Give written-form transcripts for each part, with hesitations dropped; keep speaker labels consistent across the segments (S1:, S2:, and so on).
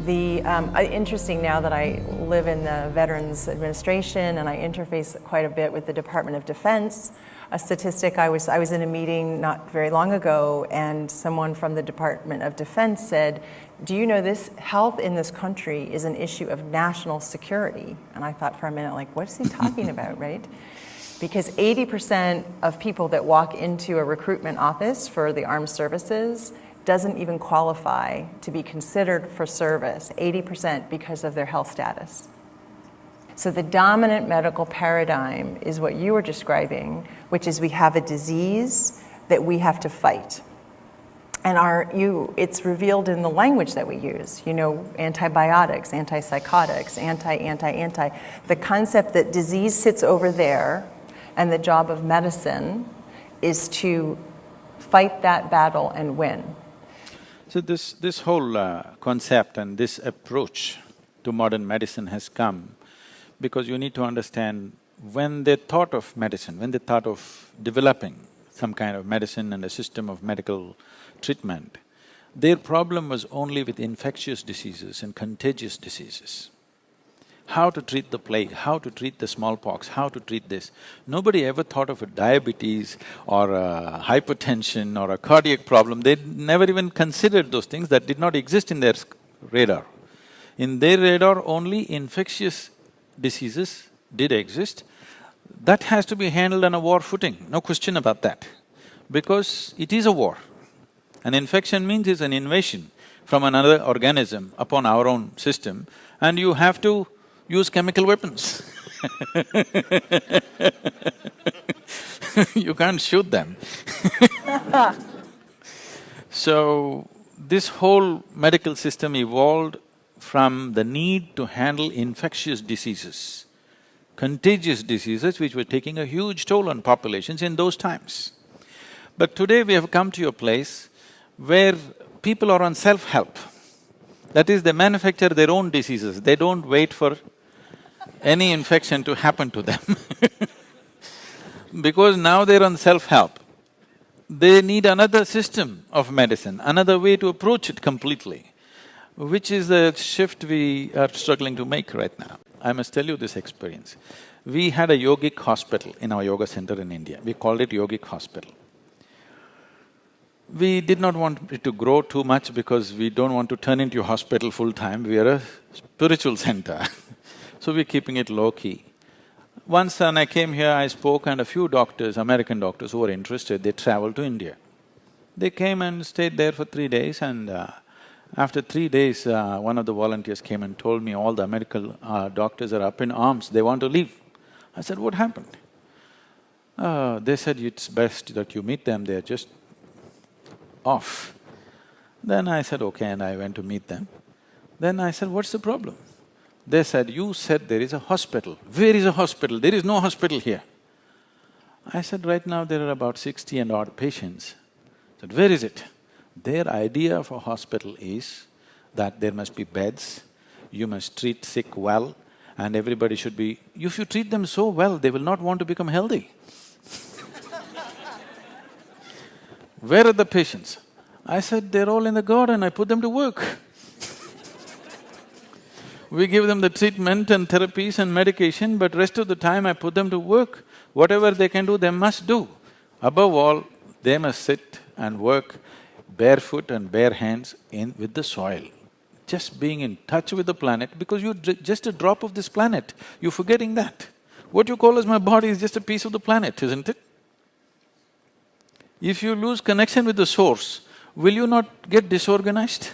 S1: Interesting now that I live in the Veterans Administration and I interface quite a bit with the Department of Defense. A statistic, I was in a meeting not very long ago and someone from the Department of Defense said, do you know this health in this country is an issue of national security? And I thought for a minute, like, what is he talking about, right? Because 80% of people that walk into a recruitment office for the armed services doesn't even qualify to be considered for service, 80% because of their health status. So the dominant medical paradigm is what you were describing, which is we have a disease that we have to fight. And it's revealed in the language that we use, you know, antibiotics, antipsychotics, anti. The concept that disease sits over there and the job of medicine is to fight that battle and win.
S2: So this whole concept and this approach to modern medicine has come because you need to understand when they thought of medicine, when they thought of developing some kind of medicine and a system of medical treatment, their problem was only with infectious diseases and contagious diseases. How to treat the plague, how to treat the smallpox, how to treat this. Nobody ever thought of a diabetes or a hypertension or a cardiac problem. They never even considered those things that did not exist in their radar. In their radar, only infectious diseases did exist. That has to be handled on a war footing, no question about that, because it is a war. An infection means it's an invasion from another organism upon our own system, and you have to use chemical weapons. You can't shoot them. So, this whole medical system evolved from the need to handle infectious diseases, contagious diseases which were taking a huge toll on populations in those times. But today we have come to a place where people are on self-help. That is, they manufacture their own diseases, they don't wait for any infection to happen to them. Because now they're on self-help, they need another system of medicine, another way to approach it completely, which is the shift we are struggling to make right now. I must tell you this experience. We had a yogic hospital in our yoga center in India. We called it Yogic Hospital. We did not want it to grow too much because we don't want to turn into a hospital full-time, we are a spiritual center. So we're keeping it low-key. Once when I came here, I spoke and a few doctors, American doctors who were interested, they traveled to India. They came and stayed there for 3 days and after 3 days, one of the volunteers came and told me all the American doctors are up in arms, they want to leave. I said, what happened? They said, it's best that you meet them, they're just off. Then I said, okay, and I went to meet them. Then I said, what's the problem? They said, you said there is a hospital. Where is a hospital? There is no hospital here. I said, right now there are about 60 and odd patients. I said, where is it? Their idea of a hospital is that there must be beds, you must treat sick well, and everybody should be… If you treat them so well, they will not want to become healthy. Where are the patients? I said, they're all in the garden, I put them to work. We give them the treatment and therapies and medication, but rest of the time I put them to work. Whatever they can do, they must do. Above all, they must sit and work barefoot and bare hands with the soil. Just being in touch with the planet, because you're just a drop of this planet, you're forgetting that. What you call as my body is just a piece of the planet, isn't it? If you lose connection with the source, will you not get disorganized?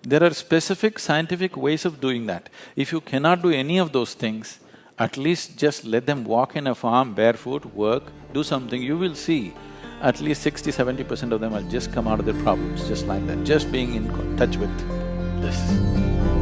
S2: There are specific scientific ways of doing that. If you cannot do any of those things, at least just let them walk in a farm barefoot, work, do something, you will see at least 60–70% of them will just come out of their problems just like that, just being in touch with this.